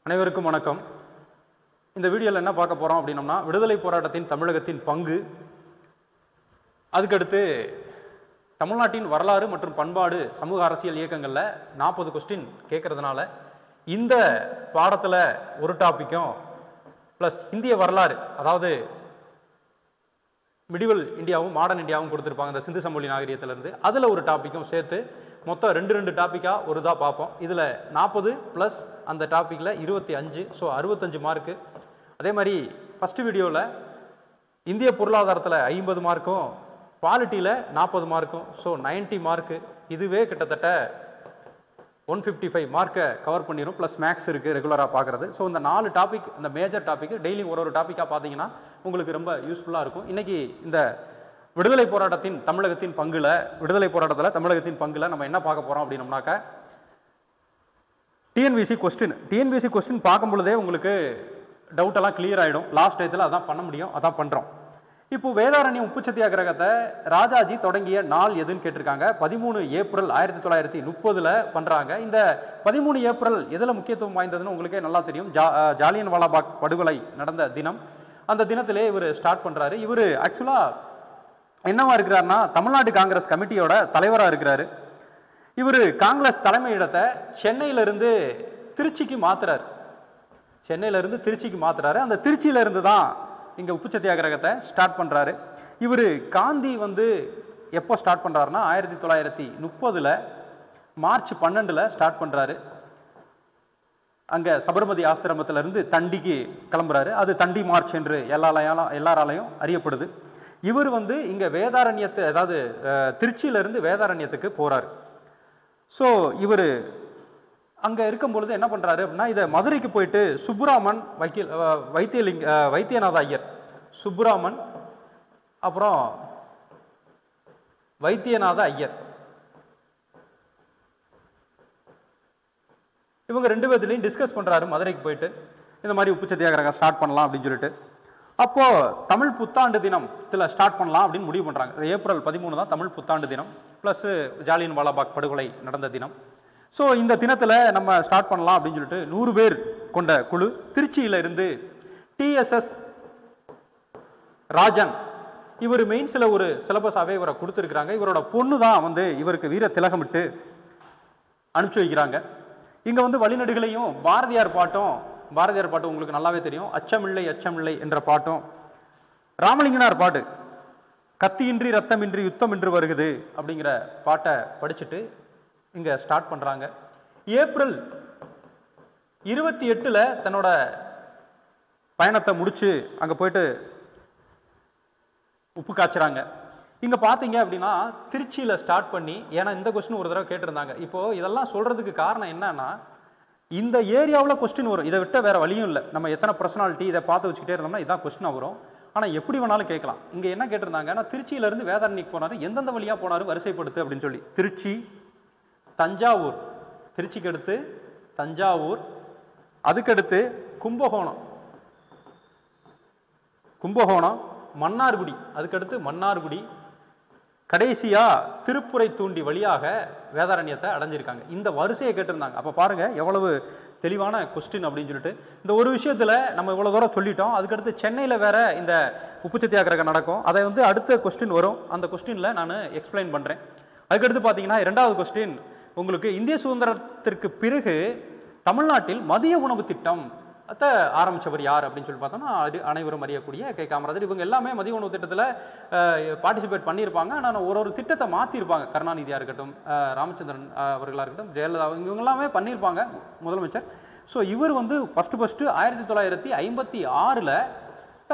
அனைவருக்கும் வணக்கம். இந்த வீடியோவில் என்ன பார்க்க போகிறோம் அப்படின்னோம்னா, விடுதலை போராட்டத்தின் தமிழகத்தின் பங்கு, அதுக்கடுத்து தமிழ்நாட்டின் வரலாறு மற்றும் பண்பாடு சமூக அரசியல் இயக்கங்களில் 40 கொஸ்டின் கேட்கறதுனால இந்த பாடத்தில் ஒரு டாப்பிக்கும் ப்ளஸ் இந்திய வரலாறு, அதாவது மிடிவல் இந்தியாவும் மாடர்ன் இந்தியாவும் கொடுத்துருப்பாங்க இந்த சிந்து சமவெளி நாகரிகத்திலேருந்து, அதில் ஒரு டாப்பிக்கும் சேர்த்து மொத்தம் ரெண்டு டாப்பிக்காக ஒரு இதாக பார்ப்போம். இதில் 40 ப்ளஸ் அந்த டாப்பிக்கில் 25, ஸோ 65 மார்க்கு. அதே மாதிரி ஃபஸ்ட்டு வீடியோவில் இந்திய பொருளாதாரத்தில் 50 மார்க்கும், பாலிட்டியில் 40 மார்க்கும், ஸோ 90 மார்க்கு. இதுவே கிட்டத்தட்ட 155 மார்க்கை கவர் பண்ணிடும். ப்ளஸ் மேக்ஸ் இருக்குது ரெகுலராக பார்க்குறது. ஸோ இந்த 4 டாபிக், இந்த மேஜர் டாபிக் டெய்லி ஒரு டாப்பிக்காக பார்த்தீங்கன்னா உங்களுக்கு ரொம்ப யூஸ்ஃபுல்லாக இருக்கும். இன்றைக்கி இந்த விடுதலை போராட்டத்தின் தமிழகத்தின் பங்குல, விடுதலை போராட்டத்தில் தமிழகத்தின் பங்குல நம்ம என்ன பார்க்க போகிறோம் அப்படின்னோம்னாக்க, டிஎன்பிசி கொஸ்டின் பார்க்கும் பொழுதே உங்களுக்கு டவுட்டெல்லாம் கிளியர் ஆகிடும். லாஸ்ட் டயத்தில் அதான் பண்ண முடியும், அதான் பண்ணுறோம். இப்போ வேதாரண்யம் உப்பு சத்தியாகிரகத்தை ராஜாஜி தொடங்கிய நாள் எதுன்னு கேட்டிருக்காங்க. 13 ஏப்ரல் 1930 பண்ணுறாங்க. இந்த 13 ஏப்ரல் எதில் முக்கியத்துவம் வாய்ந்ததுன்னு உங்களுக்கே நல்லா தெரியும். ஜாலியன் வாலாபாக் படுகொலை நடந்த தினம். அந்த தினத்திலே இவர் ஸ்டார்ட் பண்ணுறாரு. இவர் ஆக்சுவலாக என்னவா இருக்கிறாருன்னா, தமிழ்நாடு காங்கிரஸ் கமிட்டியோட தலைவராக இருக்கிறாரு. இவர் காங்கிரஸ் தலைமையிடத்தை சென்னையிலிருந்து திருச்சிக்கு மாத்துறாரு. அந்த திருச்சியிலிருந்து தான் இங்கே உப்பு சத்தியாகிரகத்தை ஸ்டார்ட் பண்ணுறாரு. இவர் காந்தி எப்போ ஸ்டார்ட் பண்ணுறாருன்னா 1930 மார்ச் 12 ஸ்டார்ட் பண்ணுறாரு. அங்கே சபர்மதி ஆசிரமத்திலிருந்து தண்டிக்கு கிளம்புறாரு. அது தண்டி மார்ச் என்று எல்லாராலையும் அறியப்படுது. இவர் இங்கே வேதாரண்யத்தை, அதாவது திருச்சியிலிருந்து வேதாரண்யத்துக்கு போகிறார். ஸோ இவர் அங்கே இருக்கும் பொழுது என்ன பண்ணுறாரு அப்படின்னா, இதை மதுரைக்கு போயிட்டு சுப்புராமன் வைத்தியநாத ஐயர், சுப்புராமன் அப்புறம் வைத்தியநாத ஐயர், இவங்க 2 பேர்த்துலையும் டிஸ்கஸ் பண்ணுறாரு. மதுரைக்கு போயிட்டு இந்த மாதிரி உப்பு சத்தியாகிரகம் ஸ்டார்ட் பண்ணலாம் அப்படின்னு சொல்லிட்டு, அப்போ தமிழ் புத்தாண்டு தினத்தில் ஸ்டார்ட் பண்ணலாம் அப்படின்னு முடிவு பண்ணுறாங்க. ஏப்ரல் 13 தான் தமிழ் புத்தாண்டு தினம், ப்ளஸ் ஜாலியன் வாலாபாக் படுகொலை நடந்த தினம். ஸோ இந்த தினத்தில் நம்ம ஸ்டார்ட் பண்ணலாம் அப்படின்னு சொல்லிட்டு 100 பேர் கொண்ட குழு திருச்சியில இருந்து டிஎஸ்எஸ் ராஜன், இவர் மெயின்ஸில் ஒரு சிலபஸாகவே இவரை கொடுத்துருக்குறாங்க. இவரோட பொண்ணு தான் இவருக்கு வீர திலகமிட்டு அனுப்பிச்சு வைக்கிறாங்க. இங்கே வழிநடுகளையும் பாரதியார் பாட்டும் உங்களுக்கு நல்லாவே தெரியும். அச்சமில்லை என்ற பாட்டும், ராமலிங்கனார் பாட்டு கத்தியின்றி ரத்தமின்றி யுத்தமின்றி வருகுது அப்படிங்கிற பாட்டை படிச்சுட்டு இங்கே ஸ்டார்ட் பண்ணுறாங்க. ஏப்ரல் 28 தன்னோட பயணத்தை முடிச்சு அங்கே போயிட்டு உப்பு காய்ச்சுறாங்க. இங்கே பார்த்தீங்க அப்படின்னா திருச்சியில் ஸ்டார்ட் பண்ணி, ஏன்னா இந்த கொஸ்டின் ஒரு தடவை கேட்டிருந்தாங்க. இப்போது இதெல்லாம் சொல்கிறதுக்கு காரணம் என்னன்னா, இந்த ஏரியாவில் கொஸ்டின் வரும். இதை விட்ட வேறு வழியும் இல்லை. நம்ம எத்தனை பர்சனாலிட்டி இதை பார்த்து வச்சுக்கிட்டே இருந்தோம்னா இதான் கொஸ்டினாக வரும். ஆனால் எப்படி வேணாலும் கேட்கலாம். இங்கே என்ன கேட்டிருந்தாங்க, ஆனால் திருச்சியிலேருந்து வேதாரண்யக்கு போனார், எந்தெந்த வழியாக போனார் வரிசைப்படுத்து அப்படின்னு சொல்லி. திருச்சி, தஞ்சாவூர், திருச்சிக்கு அடுத்து தஞ்சாவூர், அதுக்கடுத்து கும்பகோணம், மன்னார்குடி, அதுக்கடுத்து மன்னார்குடி, கடைசியா திருப்புரை தூண்டி வழியாக வேதாரண்யத்தை அடைஞ்சிருக்காங்க. இந்த வரிசையை கேட்டிருந்தாங்க. அப்போ பாருங்க எவ்வளவு தெளிவான கொஸ்டின் அப்படின்னு சொல்லிட்டு. இந்த ஒரு விஷயத்துல நம்ம இவ்வளவு தூரம் சொல்லிட்டோம். அதுக்கடுத்து சென்னையில் வேற இந்த உப்பு சத்தியாகிரகம் நடக்கும். அதை அடுத்த கொஸ்டின் வரும். அந்த கொஸ்டின்ல நான் எக்ஸ்பிளைன் பண்றேன். அதுக்கடுத்து பார்த்தீங்கன்னா 2வது கொஸ்டின் உங்களுக்கு, இந்திய சுதந்திரத்திற்கு பிறகு தமிழ்நாட்டில் மதிய உணவு திட்டம் ஆரம்பிச்சவர் யார் அப்படின்னு சொல்லி பார்த்தோம்னா, அது அனைவரும் அறியக்கூடிய கே காமராஜர். இவங்க எல்லாமே மதிய உணவு திட்டத்தில் பார்ட்டிசிபேட் பண்ணியிருப்பாங்க. ஆனால் ஒரு திட்டத்தை மாற்றிருப்பாங்க. கருணாநிதியாக இருக்கட்டும், ராமச்சந்திரன் அவர்களாக இருக்கட்டும், ஜெயலலிதா, இவங்க எல்லாமே பண்ணியிருப்பாங்க முதலமைச்சர். ஸோ இவர் ஃபஸ்ட்டு 1956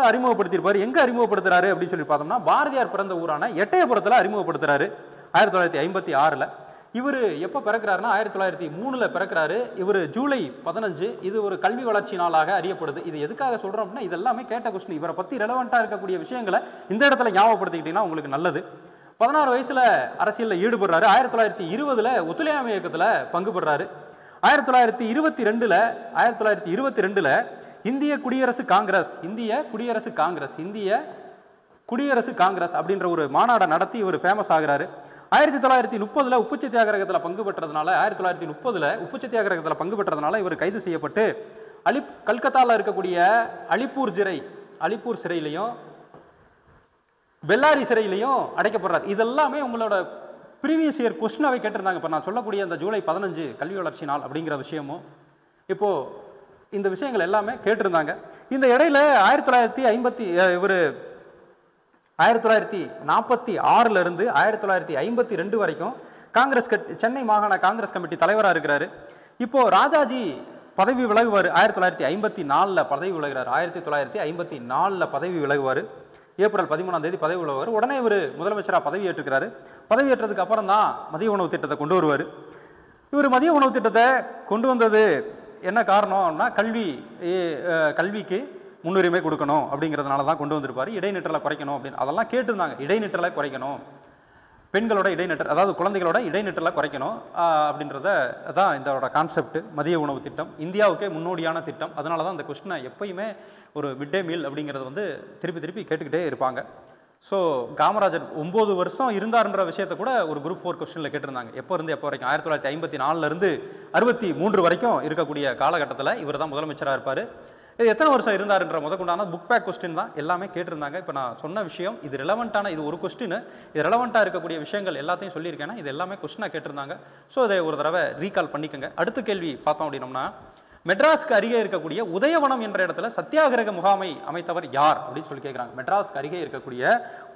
அறிமுகப்படுத்தியிருப்பார். எங்கே அறிமுகப்படுத்துறாரு அப்படின்னு சொல்லி பார்த்தோம்னா, பாரதியார் பிறந்த ஊரான எட்டயபுரத்தில் அறிமுகப்படுத்துறாரு 1956. இவர் எப்போ பிறக்கிறாருன்னா 1903 பிறக்கிறாரு. இவர் ஜூலை 15. இது ஒரு கல்வி வளர்ச்சி நாளாக அறியப்படுது. இது எதுக்காக சொல்கிறோம் அப்படின்னா, இது எல்லாமே கேட்ட கொஸ்டின். இவரை பற்றி ரெலவெண்ட்டாக இருக்கக்கூடிய விஷயங்களை இந்த இடத்துல ஞாபகப்படுத்திக்கிட்டீங்கன்னா உங்களுக்கு நல்லது. 16 வயசில் அரசியலில் ஈடுபடுறாரு. 1920 ஒத்துழையாமை இயக்கத்தில் பங்கு பெறாரு. 1922 இந்திய குடியரசு காங்கிரஸ் அப்படின்ற ஒரு மாநாடை நடத்தி இவர் ஃபேமஸ் ஆகிறாரு. 1930 உப்பு சத்தியாகிரகத்தில் பங்கு பெற்றதுனால இவர் கைது செய்யப்பட்டு கல்கத்தாவில் இருக்கக்கூடிய அலிப்பூர் சிறையிலையும் பெல்லாரி சிறையிலையும் அடைக்கப்படுறார். இதெல்லாமே உங்களோட ப்ரீவியஸ் இயர் கொஸ்டினாவே கேட்டிருந்தாங்க. இப்போ நான் சொல்லக்கூடிய அந்த ஜூலை 15 கல்வி வளர்ச்சி நாள் அப்படிங்கிற விஷயமும் இப்போ இந்த விஷயங்கள் எல்லாமே கேட்டிருந்தாங்க. இந்த இடையில 1946 இருந்து 1952 வரைக்கும் சென்னை மாகாண காங்கிரஸ் கமிட்டி தலைவராக இருக்கிறாரு. இப்போ ராஜாஜி பதவி விலகுவார். 1954 பதவி விலகிறார். 1954 பதவி விலகுவார். ஏப்ரல் 13 பதவி விலகுவார். உடனே இவர் முதலமைச்சராக பதவி ஏற்றுக்கிறாரு. பதவி ஏற்றதுக்கு அப்புறம் தான் மதிய உணவு திட்டத்தை கொண்டு வருவார். இவர் மதிய உணவு திட்டத்தை கொண்டு வந்தது என்ன காரணம்னா கல்விக்கு முன்னுரிமை கொடுக்கணும் அப்படிங்கிறதுனால தான் கொண்டு வந்திருப்பாரு. இடைநிற்றலை குறைக்கணும் அப்படின்னு அதெல்லாம் கேட்டிருந்தாங்க. இடைநிற்றலை குறைக்கணும், பெண்களோட இடைநிற்றல், அதாவது குழந்தைகளோட இடைநிற்றலை குறைக்கணும் அப்படின்றத தான் இதோட கான்செப்ட். மதிய உணவு திட்டம் இந்தியாவுக்கே முன்னோடியான திட்டம். அதனால தான் அந்த கொஸ்டினை எப்பயுமே ஒரு மிட் டே மீல் அப்படிங்கிறது வந்து திருப்பி கேட்டுக்கிட்டே இருப்பாங்க. ஸோ காமராஜர் 9 வருஷம் இருந்தார்ன்ற விஷயத்தை கூட ஒரு குரூப் 4 கொஸ்டினில் கேட்டிருந்தாங்க. எப்போ வரைக்கும் 1954 இருந்து 63 வரைக்கும் இருக்கக்கூடிய காலகட்டத்தில் இவர் தான் முதலமைச்சராக இருப்பார். இது எத்தனை வருஷம் இருந்தாருன்ற முதற்கொண்டான புக் பேக் கொஸ்டின் தான் எல்லாமே கேட்டிருந்தாங்க. இப்போ நான் சொன்ன விஷயம் இது ரிலவெண்ட்டான, இது ஒரு கொஸ்டின், இது ரிலவெண்ட்டாக இருக்கக்கூடிய விஷயங்கள் எல்லாத்தையும் சொல்லியிருக்கேன்னா இது எல்லாமே கொஸ்டினாக கேட்டிருந்தாங்க. ஸோ இதை ஒரு தடவை ரீகால் பண்ணிக்கோங்க. அடுத்த கேள்வி பார்த்தோம் அப்படின்னோம்னா, மெட்ராஸ்க்கு அருகே இருக்கக்கூடிய உதயவனம் என்ற இடத்துல சத்தியாகிரக முகாமை அமைத்தவர் யார் அப்படின்னு சொல்லி கேட்குறாங்க. மெட்ராஸ்க்கு அருகே இருக்கக்கூடிய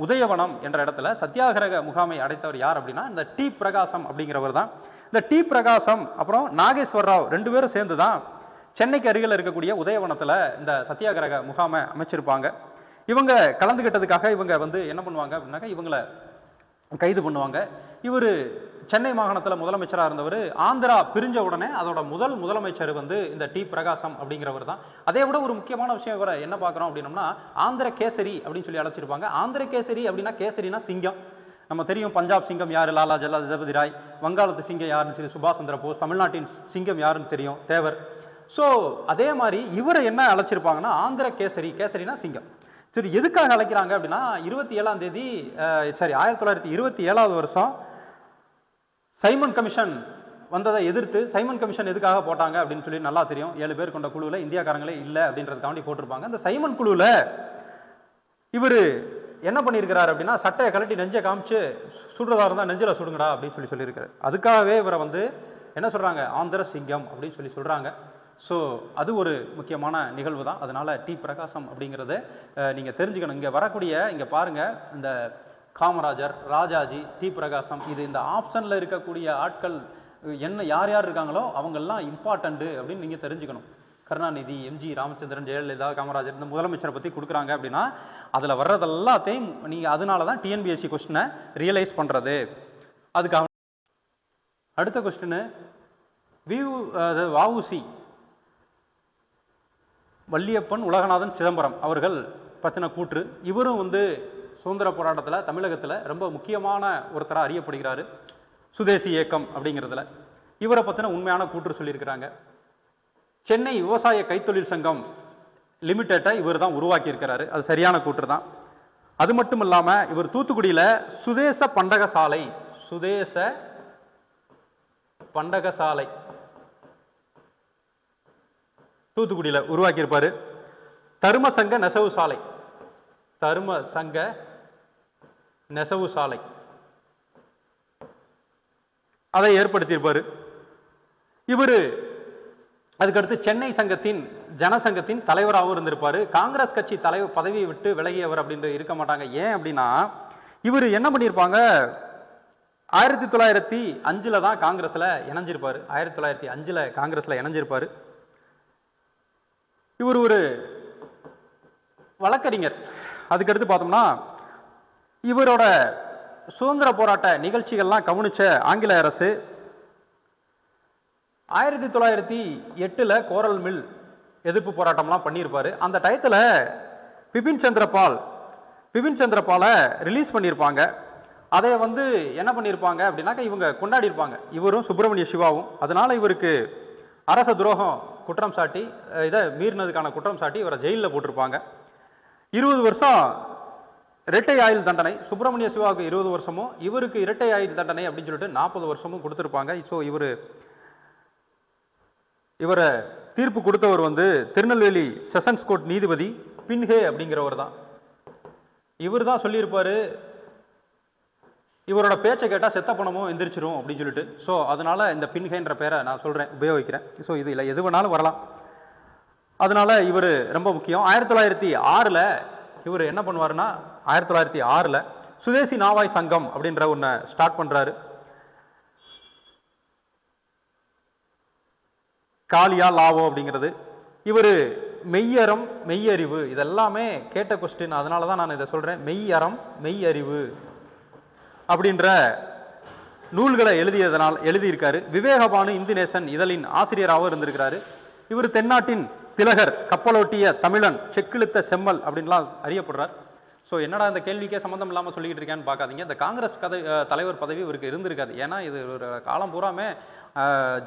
உதயவனம் என்ற இடத்துல சத்தியாகிரக முகாமை அடைத்தவர் யார் அப்படின்னா இந்த டி பிரகாசம் அப்படிங்கிறவர் தான். இந்த டி பிரகாசம் அப்புறம் நாகேஸ்வர் ராவ் 2 பேரும் சேர்ந்து தான் சென்னைக்கு அருகில் இருக்கக்கூடிய உதயவனத்தில் இந்த சத்தியாகிரக முகாமை அமைச்சிருப்பாங்க. இவங்க கலந்துகிட்டதுக்காக இவங்க வந்து என்ன பண்ணுவாங்க அப்படின்னாக்கா இவங்களை கைது பண்ணுவாங்க. இவர் சென்னை மாகாணத்தில் முதலமைச்சராக இருந்தவர். ஆந்திரா பிரிஞ்ச உடனே அதோட முதலமைச்சர் வந்து இந்த டி பிரகாசம் அப்படிங்கிறவர் தான். அதே விட ஒரு முக்கியமான விஷயம் இவரை என்ன பார்க்குறோம் அப்படின்னோம்னா ஆந்திர கேசரி அப்படின்னு சொல்லி அழைச்சிருப்பாங்க. ஆந்திர கேசரி அப்படின்னா கேசரினா சிங்கம். நம்ம தெரியும் பஞ்சாப் சிங்கம் யார், லாலா லஜபதி ராய். வங்காளத்து சிங்கம் யாருன்னு சொல்லி சுபாஷ் சந்திர போஸ். தமிழ்நாட்டின் சிங்கம் யாருன்னு தெரியும், தேவர். ஸோ அதே மாதிரி இவரை என்ன அழைச்சிருப்பாங்கன்னா ஆந்திர கேசரினா சிங்கம். சரி, எதுக்காக அழைக்கிறாங்க அப்படின்னா 1927 வருஷம் சைமன் கமிஷன் வந்ததை எதிர்த்து, சைமன் கமிஷன் எதுக்காக போட்டாங்க அப்படின்னு சொல்லி நல்லா தெரியும். 7 பேர் கொண்ட குழுவில் இந்தியாக்காரங்களே இல்லை அப்படின்றதுக்காண்டி போட்டிருப்பாங்க. அந்த சைமன் குழுவில் இவர் என்ன பண்ணியிருக்கிறார் அப்படின்னா சட்டையை கலட்டி நெஞ்சை காமிச்சு சுடுறதா இருந்தால் நெஞ்சில் சுடுங்கடா அப்படின்னு சொல்லியிருக்காரு. அதுக்காகவே இவரை வந்து என்ன சொல்கிறாங்க, ஆந்திர சிங்கம் அப்படின்னு சொல்கிறாங்க. ஸோ அது ஒரு முக்கியமான நிகழ்வு தான். அதனால் டி பிரகாசம் அப்படிங்கிறத நீங்கள் தெரிஞ்சுக்கணும். இங்கே வரக்கூடிய இங்கே பாருங்கள், இந்த காமராஜர், ராஜாஜி, டி பிரகாசம், இது இந்த ஆப்ஷனில் இருக்கக்கூடிய ஆட்கள் என்ன யார் இருக்காங்களோ அவங்கெல்லாம் இம்பார்ட்டண்ட்டு அப்படின்னு நீங்கள் தெரிஞ்சுக்கணும். கருணாநிதி, எம்ஜி ராமச்சந்திரன், ஜெயலலிதா, காமராஜர் இந்த முதலமைச்சரை பற்றி கொடுக்குறாங்க அப்படின்னா அதில் வர்றதெல்லாத்தையும் நீங்கள் அதனால தான் டிஎன்பிஎஸ்சி கொஸ்டினை ரியலைஸ் பண்ணுறது. அதுக்காக அடுத்த கொஸ்டின் வஉசி வள்ளியப்பன் உலகநாதன் சிதம்பரம் அவர்கள் பற்றின கூற்று. இவரும் வந்து சுதந்திர போராட்டத்தில் தமிழகத்தில் ரொம்ப முக்கியமான ஒருத்தராக அறியப்படுகிறாரு. சுதேசி இயக்கம் அப்படிங்கிறதுல இவரை பற்றின உண்மையான கூற்று சொல்லியிருக்கிறாங்க. சென்னை விவசாய கைத்தொழில் சங்கம் லிமிடெட்டை இவர் தான் உருவாக்கி இருக்கிறாரு. அது சரியான கூற்று தான். அது மட்டும் இல்லாமல் இவர் தூத்துக்குடியில் சுதேச பண்டகசாலை தூத்துக்குடியில் உருவாக்கியிருப்பாரு. தரும சங்க நெசவு சாலை அதை ஏற்படுத்தியிருப்பாரு இவர். அதுக்கடுத்து சென்னை ஜனசங்கத்தின் தலைவராகவும் இருந்திருப்பாரு. காங்கிரஸ் கட்சி தலைவர் பதவியை விட்டு விலகியவர் அப்படின்னு இருக்க மாட்டாங்க. ஏன் அப்படின்னா இவர் என்ன பண்ணியிருப்பாங்க, 1905 தான் காங்கிரஸ்ல இணைஞ்சிருப்பாரு. 1905 காங்கிரஸ்ல இணைஞ்சிருப்பாரு. இவர் ஒரு வழக்கறிஞர். அதுக்கடுத்து பார்த்தோம்னா இவரோட சுதந்திர போராட்ட நிகழ்ச்சிகள்லாம் கவனிச்ச ஆங்கில அரசு 1908 கோரல் மில் எதிர்ப்பு போராட்டம்லாம் பண்ணியிருப்பாரு. அந்த டயத்தில் பிபின் சந்திரபாலை ரிலீஸ் பண்ணியிருப்பாங்க. அதை வந்து என்ன பண்ணியிருப்பாங்க அப்படின்னாக்கா இவங்க கொண்டாடி இருப்பாங்க, இவரும் சுப்பிரமணிய சிவாவும். அதனால இவருக்கு அரச துரோகம் குற்றம் சாட்டி, இதை மீறினதுக்கான குற்றம் சாட்டி இவரை ஜெயிலில் போட்டிருப்பாங்க. 20 வருஷம் இரட்டை ஆயுள் தண்டனை. சுப்பிரமணிய சிவாவுக்கு 20 வருஷமும் இவருக்கு இரட்டை ஆயுள் தண்டனை அப்படின்னு சொல்லிட்டு 40 வருஷமும் கொடுத்துருப்பாங்க. ஸோ இவரை தீர்ப்பு கொடுத்தவர் வந்து திருநெல்வேலி செஷன்ஸ் கோர்ட் நீதிபதி பின்ஹே அப்படிங்கிறவர் தான். இவர் தான் சொல்லியிருப்பாரு, இவரோட பேச்சை கேட்டால் செத்த பணமும் எந்திரிச்சிரும் அப்படின்னு சொல்லிட்டு. ஸோ அதனால இந்த பின்ஹேன்ற பேரை நான் சொல்கிறேன், உபயோகிக்கிறேன். ஸோ இது இல்லை, எது வேணாலும் வரலாம். அதனால இவர் ரொம்ப முக்கியம். 1906 இவர் என்ன பண்ணுவாருன்னா, 1906 சுதேசி நாவாய் சங்கம் அப்படின்ற ஒன்றை ஸ்டார்ட் பண்றாரு. காலியா லாவோ அப்படிங்கிறது. இவர் மெய்யறம் மெய்யறிவு இதெல்லாமே கேட்ட கொஸ்டின், அதனால தான் நான் இதை சொல்றேன். மெய்யறம் மெய்யறிவு அப்படின்ற நூல்களை எழுதியிருக்காரு. விவேகபானு இந்து நேசன் இதழின் ஆசிரியராகவும் இருந்திருக்கிறாரு. இவர் தென்னாட்டின் திலகர், கப்பலோட்டிய தமிழன், செக்கிழுத்த செம்மல் அப்படின்லாம் அறியப்படுறார். ஸோ என்னடா இந்த கேள்விக்கே சம்மந்தம் இல்லாமல் சொல்லிக்கிட்டு இருக்கேன்னு பார்க்காதீங்க. இந்த காங்கிரஸ் தலைவர் பதவி இவருக்கு இருந்திருக்காது. ஏன்னா இது ஒரு காலம் பூராமே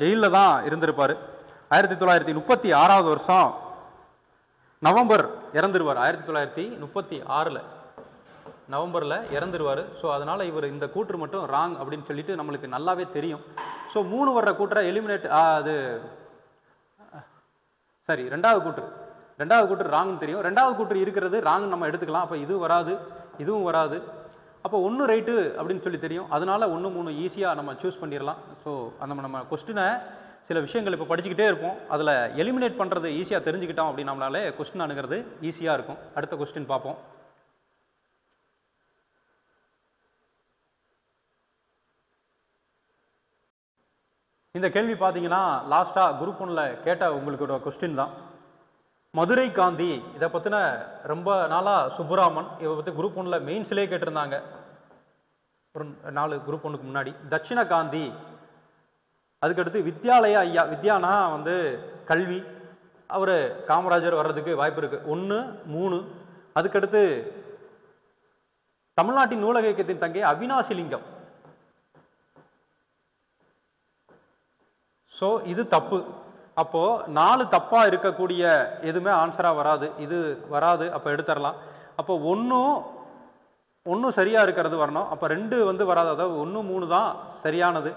ஜெயிலில் தான் இருந்திருப்பார். 1936 நவம்பர் இறந்துருவார். 1936 நவம்பரில் இறந்துருவார். ஸோ அதனால் இவர் இந்த கூற்று மட்டும் ராங் அப்படின்னு சொல்லிட்டு நம்மளுக்கு நல்லாவே தெரியும். ஸோ 3 வர்ற கூற்றை எலிமினேட், அது சரி, ரெண்டாவது கூற்று ராங்னு தெரியும். ரெண்டாவது கூற்று இருக்கிறது ராங் நம்ம எடுத்துக்கலாம். அப்போ இது வராது, இதுவும் வராது. அப்போ 1 ரைட்டு அப்படின்னு சொல்லி தெரியும். அதனால 1, 3 ஈஸியாக நம்ம சூஸ் பண்ணிடலாம். ஸோ நம்ம கொஸ்டினை சில விஷயங்கள் இப்போ படிச்சுக்கிட்டே இருப்போம், அதில் எலிமினேட் பண்ணுறது ஈஸியாக தெரிஞ்சுக்கிட்டோம் அப்படின்னாலே கொஸ்டின் அணுகிறது ஈஸியாக இருக்கும். அடுத்த கொஸ்டின் பார்ப்போம். இந்த கேள்வி பார்த்தீங்கன்னா லாஸ்ட்டாக குரூப் 1ல் கேட்ட உங்களுக்கு ஒரு கொஸ்டின் தான். மதுரை காந்தி, இதை பற்றின ரொம்ப நாளாக சுப்புராமன் இதை பற்றி குரூப் 1ல் மெயின்ஸ்லேயே கேட்டிருந்தாங்க, ஒரு 4 குரூப் 1க்கு முன்னாடி. தட்சிண காந்தி, அதுக்கடுத்து வித்யாலய ஐயா, வித்யானா வந்து கல்வி, அவர் காமராஜர் வர்றதுக்கு வாய்ப்பு இருக்குது. 1, 3. அதுக்கடுத்து தமிழ்நாட்டின் நூலக இயக்கத்தின் தங்கை அவினாசி லிங்கம். ஸோ இது தப்பு. அப்போது 4 தப்பாக இருக்கக்கூடிய எதுவுமே ஆன்சராக வராது, இது வராது. அப்போ எடுத்துடலாம். அப்போ 1 சரியாக இருக்கிறது வரணும். அப்போ 2 வந்து வராது. அதாவது 1, 3 தான் சரியானது.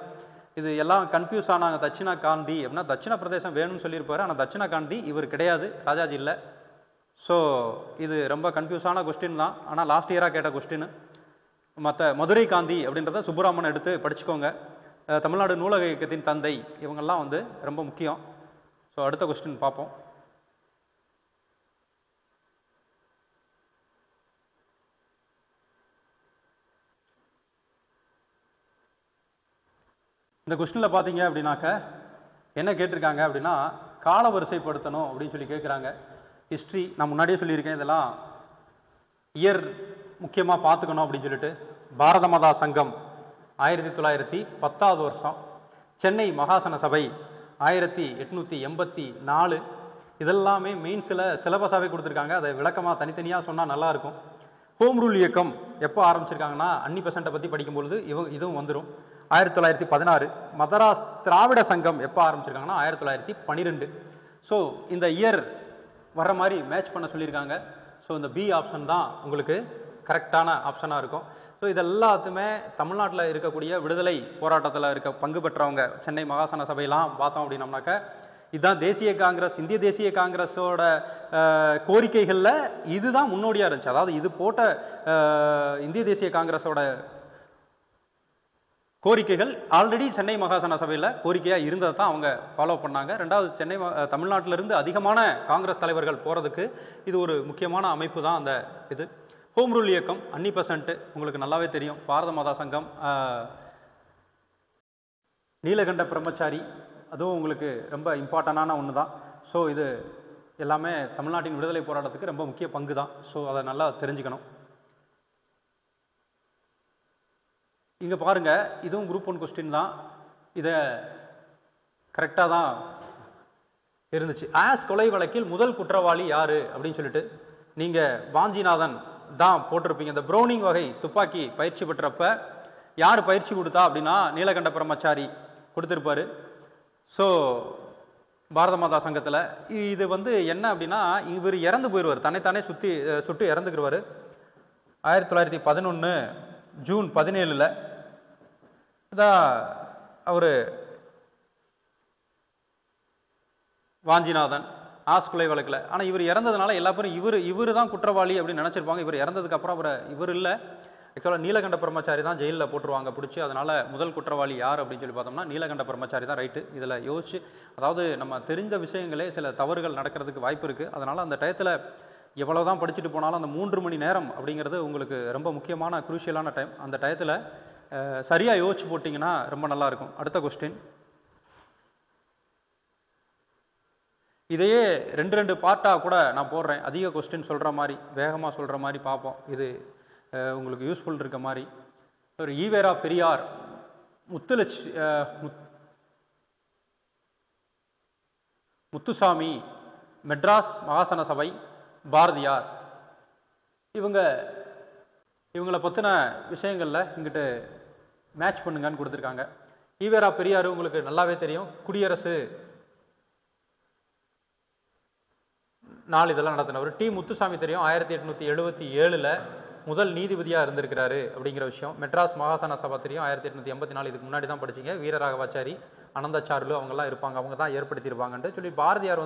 இது எல்லாம் கன்ஃபியூஸ் ஆனாங்க. தட்சிண காந்தி அப்படின்னா தட்சிண பிரதேசம் வேணும்னு சொல்லியிருப்பாரு, ஆனால் தட்சிண காந்தி இவர் கிடையாது, ராஜாஜி இல்லை. ஸோ இது ரொம்ப கன்ஃபியூஸான கொஸ்டின் தான். ஆனால் லாஸ்ட் இயராக கேட்ட கொஸ்டின். மதுரை காந்தி அப்படின்றத சுப்புராமன் எடுத்து படிச்சுக்கோங்க. தமிழ்நாடு நூலக இயக்கத்தின் தந்தை, இவங்கெல்லாம் வந்து ரொம்ப முக்கியம். ஸோ அடுத்த கொஸ்டின் பார்ப்போம். இந்த கொஸ்டினில் பார்த்தீங்க அப்படின்னாக்க என்ன கேட்டிருக்காங்க அப்படின்னா, கால வரிசைப்படுத்தணும் அப்படின்னு சொல்லி கேட்குறாங்க. ஹிஸ்ட்ரி நான் முன்னாடியே சொல்லியிருக்கேன், இதெல்லாம் இயர் முக்கியமாக பார்த்துக்கணும் அப்படின்னு சொல்லிட்டு. பாரத மாதா சங்கம் 1910 சென்னை மகாசன சபை 1884. இதெல்லாமே மெயின்ஸில் சிலபஸாகவே கொடுத்துருக்காங்க. அதை விளக்கமாக தனித்தனியாக சொன்னால் நல்லாயிருக்கும். ஹோம் ரூல் இயக்கம் எப்போ ஆரம்பிச்சிருக்காங்கன்னா அன்னி-பெசண்ட்டை பற்றி படிக்கும்பொழுது இதுவும் வந்துடும். 1916. மதராஸ் திராவிட சங்கம் எப்போ ஆரம்பிச்சிருக்காங்கன்னா 1912. ஸோ இந்த இயர் வர்ற மாதிரி மேட்ச் பண்ண சொல்லியிருக்காங்க. ஸோ இந்த பி ஆப்ஷன் தான் உங்களுக்கு கரெக்டான ஆப்ஷனாக இருக்கும். ஸோ இதெல்லாத்துமே தமிழ்நாட்டில் இருக்கக்கூடிய விடுதலை போராட்டத்தில் பங்கு பெற்றவங்க, சென்னை மகாசன சபையெல்லாம் பார்த்தோம் அப்படின்னம்னாக்க இதுதான் தேசிய காங்கிரஸ், இந்திய தேசிய காங்கிரஸோட கோரிக்கைகளில் இதுதான் முன்னோடியாக இருந்துச்சு. அதாவது இது போட்ட இந்திய தேசிய காங்கிரஸோட கோரிக்கைகள் ஆல்ரெடி சென்னை மகாசன சபையில் கோரிக்கையாக இருந்ததை தான் அவங்க ஃபாலோ பண்ணாங்க. ரெண்டாவது, தமிழ்நாட்டிலிருந்து அதிகமான காங்கிரஸ் தலைவர்கள் போகிறதுக்கு இது ஒரு முக்கியமான அமைப்பு தான் அந்த இது. ஹோம் ரூல் இயக்கம் அன்னி-பெசண்ட் உங்களுக்கு நல்லாவே தெரியும். பாரத மாதா சங்கம், நீலகண்ட பிரம்மச்சாரி, அதுவும் உங்களுக்கு ரொம்ப இம்பார்ட்டண்டான ஒன்று தான். ஸோ இது எல்லாமே தமிழ்நாட்டின் விடுதலை போராட்டத்துக்கு ரொம்ப முக்கிய பங்கு தான். ஸோ அதை நல்லா தெரிஞ்சுக்கணும். இங்கே பாருங்கள், இதுவும் குரூப் 1 கொஸ்டின் தான். இதை கரெக்டாக தான் இருந்துச்சு. ஆஸ் கொலை வழக்கில் முதல் குற்றவாளி யார் அப்படின்னு சொல்லிட்டு நீங்கள் வாஞ்சிநாதன் தான் போட்டிருப்பீங்க. இந்த ப்ரௌனிங் வகை துப்பாக்கி பயிற்சி பெற்றப்ப யார் பயிற்சி கொடுத்தா அப்படின்னா நீலகண்ட பிரம்மச்சாரி கொடுத்துருப்பாரு. ஸோ பாரத மாதா சங்கத்தில் இது வந்து என்ன அப்படின்னா, இவர் இறந்து போயிடுவார், தன்னைத்தானே சுட்டு இறந்துக்குருவார். 1911 ஜூன் 17 தான் அவர் வாஞ்சிநாதன், ஆஸ்குலை வழக்கில். ஆனால் இவர் இறந்ததுனால எல்லா பேரும் இவர் தான் குற்றவாளி அப்படின்னு நினச்சிருப்பாங்க. இவர் இறந்ததுக்கு அப்புறம் இவர் இல்லை, ஆக்சுவலாக நீலகண்ட பிரம்மச்சாரி தான் ஜெயிலில் போட்டுருவாங்க பிடிச்சி. அதனால் முதல் குற்றவாளி யார் அப்படின்னு சொல்லி பார்த்தோம்னா நீலகண்ட பிரம்மச்சாரி தான். ரைட்டு. இதில் யோசிச்சு, அதாவது நம்ம தெரிஞ்ச விஷயங்களே சில தவறுகள் நடக்கிறதுக்கு வாய்ப்பு இருக்குது. அதனால் அந்த டயத்தில் எவ்வளோ தான் படிச்சுட்டு போனாலும் அந்த 3 மணி நேரம் அப்படிங்கிறது உங்களுக்கு ரொம்ப முக்கியமான குரூஷியலான டைம். அந்த டயத்தில் சரியாக யோசிச்சு போட்டிங்கன்னா ரொம்ப நல்லாயிருக்கும். அடுத்த கொஸ்டின். இதையே 2 பார்ட்டாக கூட நான் போடுறேன். அதிக கொஸ்டின் சொல்கிற மாதிரி, வேகமாக சொல்கிற மாதிரி பார்ப்போம். இது உங்களுக்கு யூஸ்ஃபுல் இருக்க மாதிரி. ஒரு ஈவேரா பெரியார், முத்துசாமி, மெட்ராஸ் மகாசன சபை, பாரதியார், இவங்களை பற்றின விஷயங்களில் இங்கிட்டு மேட்ச் பண்ணுங்கன்னு கொடுத்துருக்காங்க. ஈவேரா பெரியார் உங்களுக்கு நல்லாவே தெரியும். குடியரசு நாள் இதெல்லாம் நடத்தினவர். முத்துசாமி தெரியும், 1877 முதல் நீதிபதியாக இருந்திருக்கிறாரு அப்படிங்கிற விஷயம். மெட்ராஸ் மகாசன சபா தெரியும், 1884. இதுக்கு முன்னாடி தான் படிச்சிங்க. வீரராகவாச்சாரி, அனந்தாச்சார்லு அவங்கெல்லாம் இருப்பாங்க, அவங்க தான் ஏற்படுத்தியிருப்பாங்கன்ட்டு சொல்லி பாரதியார்